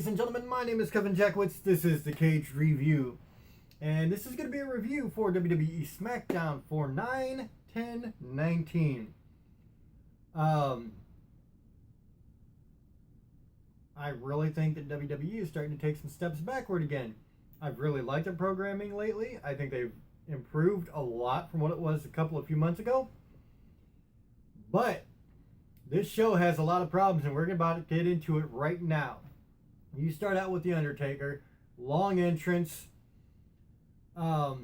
and gentlemen, my name is Kevin Jackowitz. This is the Cage Review. And this is going to be a review for WWE SmackDown for 9/10/19. I really think that WWE is starting to take some steps backward again. I've really liked their programming lately. I think they've improved a lot from what it was a few months ago. But this show has a lot of problems, and we're about to get into it right now. You start out with The Undertaker, long entrance, does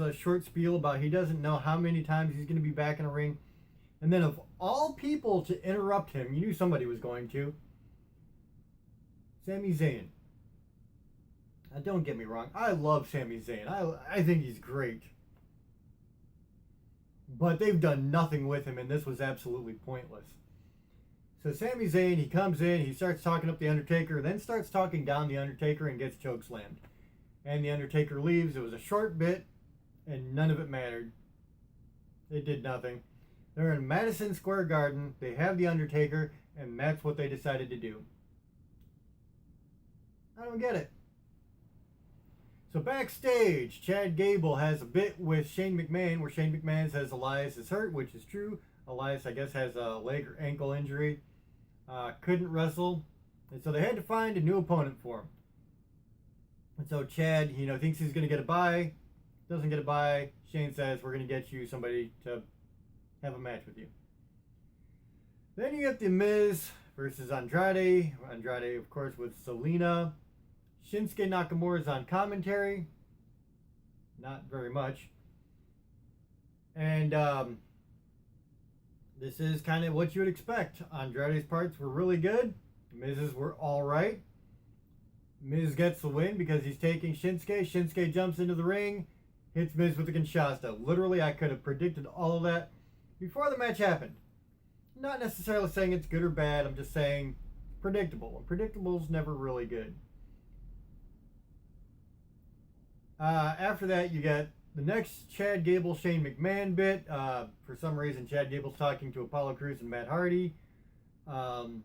a short spiel about he doesn't know how many times he's going to be back in a ring. And then of all people to interrupt him, you knew somebody was going to, Sami Zayn. Now, don't get me wrong, I love Sami Zayn. I think he's great. But they've done nothing with him, and this was absolutely pointless. So Sami Zayn, he comes in, he starts talking up The Undertaker, then starts talking down The Undertaker and gets chokeslammed. And The Undertaker leaves. It was a short bit, and none of it mattered. It did nothing. They're in Madison Square Garden, they have The Undertaker, and that's what they decided to do. I don't get it. So backstage, Chad Gable has a bit with Shane McMahon where Shane McMahon says Elias is hurt, which is true. Elias, I guess, has a leg or ankle injury. Couldn't wrestle. And so they had to find a new opponent for him. And so Chad, thinks he's going to get a bye. Doesn't get a bye. Shane says, we're going to get you somebody to have a match with you. Then you get The Miz versus Andrade. Andrade, of course, with Selena. Shinsuke Nakamura is on commentary. Not very much. And this is kind of what you would expect. Andrade's parts were really good. Miz's were alright. Miz gets the win because he's taking Shinsuke. Shinsuke jumps into the ring, hits Miz with a Kinshasa. Literally, I could have predicted all of that before the match happened. Not necessarily saying it's good or bad. I'm just saying predictable. And predictable is never really good. After that, you get the next Chad Gable, Shane McMahon bit. For some reason, Chad Gable's talking to Apollo Crews and Matt Hardy. And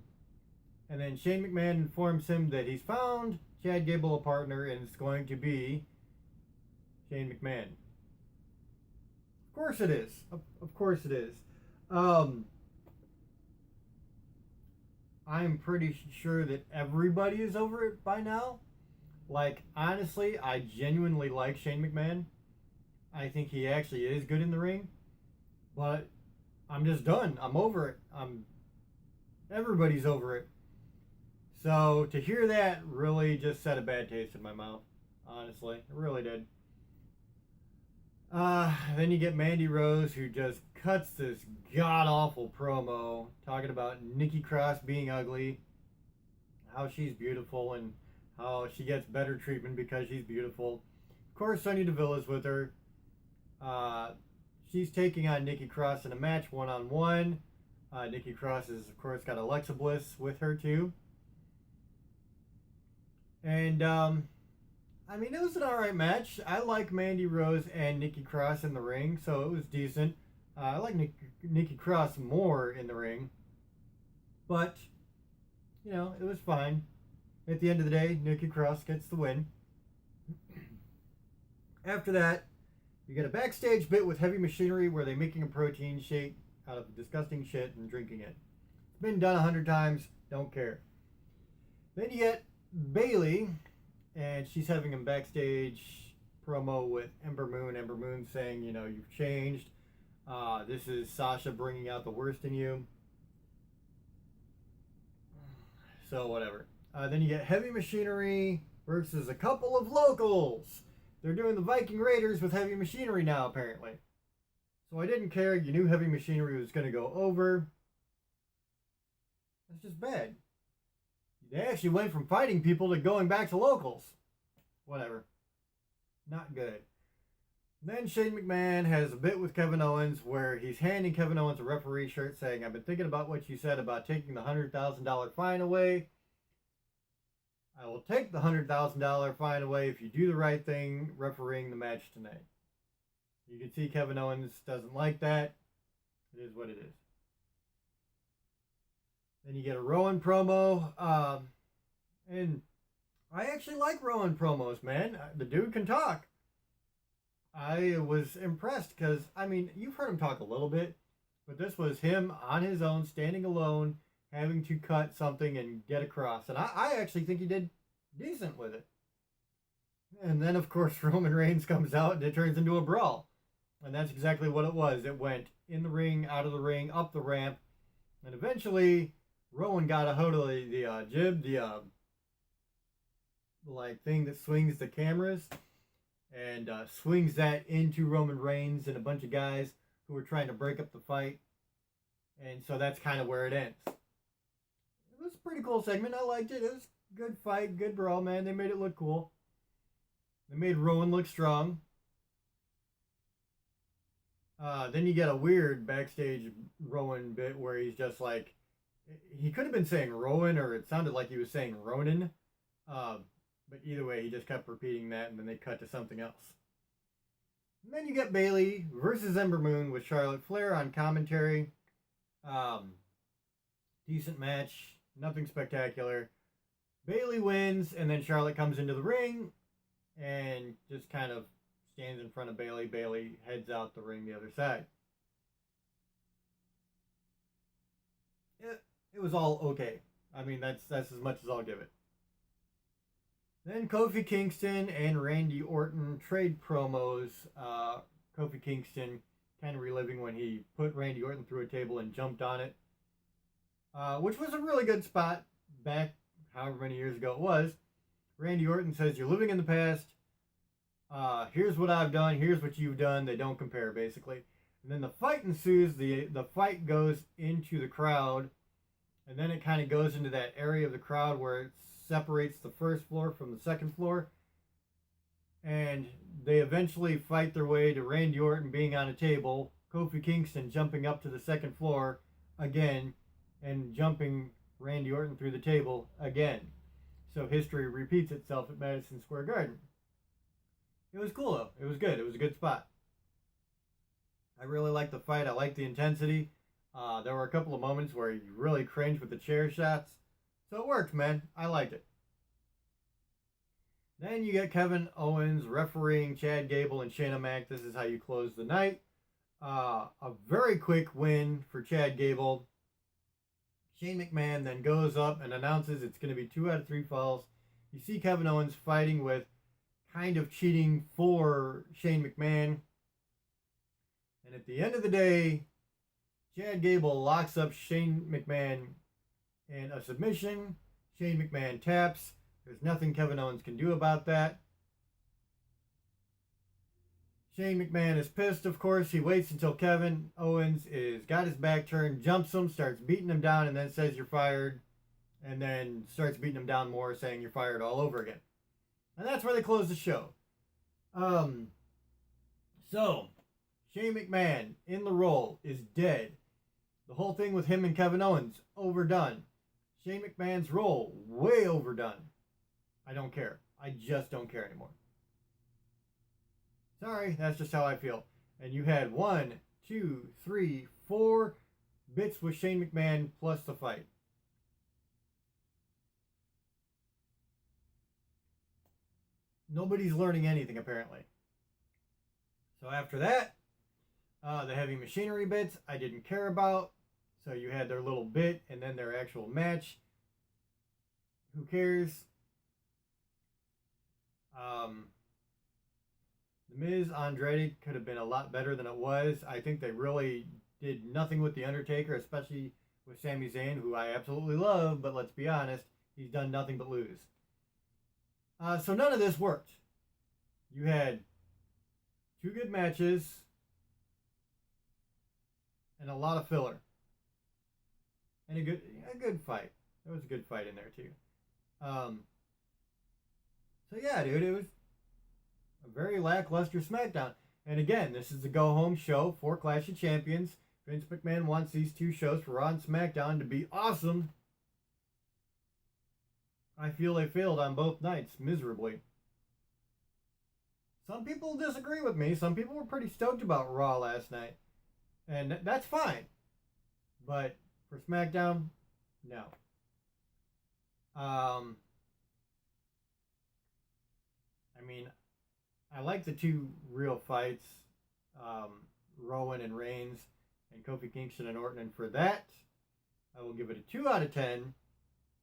then Shane McMahon informs him that he's found Chad Gable a partner, and it's going to be Shane McMahon. Of course it is. Of course it is. I'm pretty sure that everybody is over it by now. Like, honestly, I genuinely like Shane McMahon. I think he actually is good in the ring. But I'm just done. I'm over it. Everybody's over it. So to hear that really just set a bad taste in my mouth. Honestly, it really did. Then you get Mandy Rose, who just cuts this god-awful promo talking about Nikki Cross being ugly, how she's beautiful, and how she gets better treatment because she's beautiful. Of course, Sonya Deville is with her. She's taking on Nikki Cross in a match one-on-one. Nikki Cross has, of course, got Alexa Bliss with her, too. And, it was an alright match. I like Mandy Rose and Nikki Cross in the ring, so it was decent. I like Nikki Cross more in the ring. But, it was fine. At the end of the day, Nikki Cross gets the win. After that, you get a backstage bit with Heavy Machinery where they're making a protein shake out of disgusting shit and drinking it. It's been done 100 times. Don't care. Then you get Bayley, and she's having a backstage promo with Ember Moon. Ember Moon saying, you've changed. This is Sasha bringing out the worst in you. So, whatever. Then you get Heavy Machinery versus a couple of locals. They're doing the Viking Raiders with Heavy Machinery now, apparently. So I didn't care. You knew Heavy Machinery was going to go over. That's just bad. They actually went from fighting people to going back to locals. Whatever. Not good. Then Shane McMahon has a bit with Kevin Owens where he's handing Kevin Owens a referee shirt saying, I've been thinking about what you said about taking the $100,000 fine away. I will take the $100,000 fine away if you do the right thing refereeing the match tonight. You can see Kevin Owens doesn't like that. It is what it is. Then you get a Rowan promo. And I actually like Rowan promos, man. The dude can talk. I was impressed because, I mean, you've heard him talk a little bit, but this was him on his own, standing alone, having to cut something and get across. And I actually think he did decent with it. And then, of course, Roman Reigns comes out and it turns into a brawl. And that's exactly what it was. It went in the ring, out of the ring, up the ramp. And eventually, Rowan got a hold of the jib, the like thing that swings the cameras, and swings that into Roman Reigns and a bunch of guys who were trying to break up the fight. And so that's kind of where it ends. It was a pretty cool segment. I liked it. It was a good fight, good brawl, man. They made it look cool. They made Rowan look strong. Then you get a weird backstage Rowan bit where he's just like, he could have been saying Rowan, or it sounded like he was saying Ronan. But either way, he just kept repeating that, and then they cut to something else. And then you get Bayley versus Ember Moon with Charlotte Flair on commentary. Decent match, nothing spectacular. Bayley wins, and then Charlotte comes into the ring and just kind of stands in front of Bayley. Bayley heads out the ring the other side. It was all okay. I mean, that's as much as I'll give it. Then Kofi Kingston and Randy Orton trade promos. Kofi Kingston kind of reliving when he put Randy Orton through a table and jumped on it, which was a really good spot back however many years ago it was. Randy Orton says, "You're living in the past. Here's what I've done. Here's what you've done. They don't compare," basically. And then the fight ensues. The fight goes into the crowd, and then it kind of goes into that area of the crowd where it separates the first floor from the second floor. And they eventually fight their way to Randy Orton being on a table, Kofi Kingston jumping up to the second floor again, and jumping Randy Orton through the table again. So history repeats itself at Madison Square Garden. It was cool though. It was good. It was a good spot. I really liked the fight. I liked the intensity. There were a couple of moments where you really cringed with the chair shots. So it worked, man. I liked it. Then you get Kevin Owens refereeing Chad Gable and Shayna Mac. This is how you close the night. A very quick win for Chad Gable. Shane McMahon then goes up and announces it's going to be 2 out of 3 falls. You see Kevin Owens fighting with kind of cheating for Shane McMahon. And at the end of the day, Chad Gable locks up Shane McMahon in a submission. Shane McMahon taps. There's nothing Kevin Owens can do about that. Shane McMahon is pissed, of course. He waits until Kevin Owens is got his back turned, jumps him, starts beating him down, and then says you're fired. And then starts beating him down more, saying you're fired all over again. And that's where they close the show. So, Shane McMahon in the role is dead. The whole thing with him and Kevin Owens, overdone. Shane McMahon's role, way overdone. I don't care. I just don't care anymore. Sorry, that's just how I feel. And you had 1, 2, 3, 4 bits with Shane McMahon plus the fight. Nobody's learning anything, apparently. So after that, the heavy machinery bits I didn't care about. So you had their little bit and then their actual match. Who cares? The Miz Andrade could have been a lot better than it was. I think they really did nothing with The Undertaker, especially with Sami Zayn, who I absolutely love, but let's be honest, he's done nothing but lose. So none of this worked. You had 2 good matches and a lot of filler. And a good fight. There was a good fight in there too. So yeah, dude, it was a very lackluster SmackDown. And again, this is the go-home show for Clash of Champions. Vince McMahon wants these 2 shows for Raw and SmackDown to be awesome. I feel they failed on both nights miserably. Some people disagree with me. Some people were pretty stoked about Raw last night. And that's fine. But for SmackDown, no. I like the two real fights, Rowan and Reigns, and Kofi Kingston and Orton. And for that, I will give it a 2 out of 10.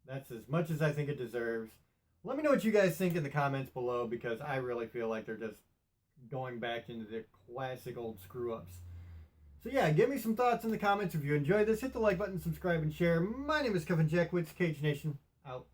That's as much as I think it deserves. Let me know what you guys think in the comments below, because I really feel like they're just going back into the classic old screw-ups. So yeah, give me some thoughts in the comments. If you enjoyed this, hit the like button, subscribe, and share. My name is Kevin Jackwitz, Cage Nation, out.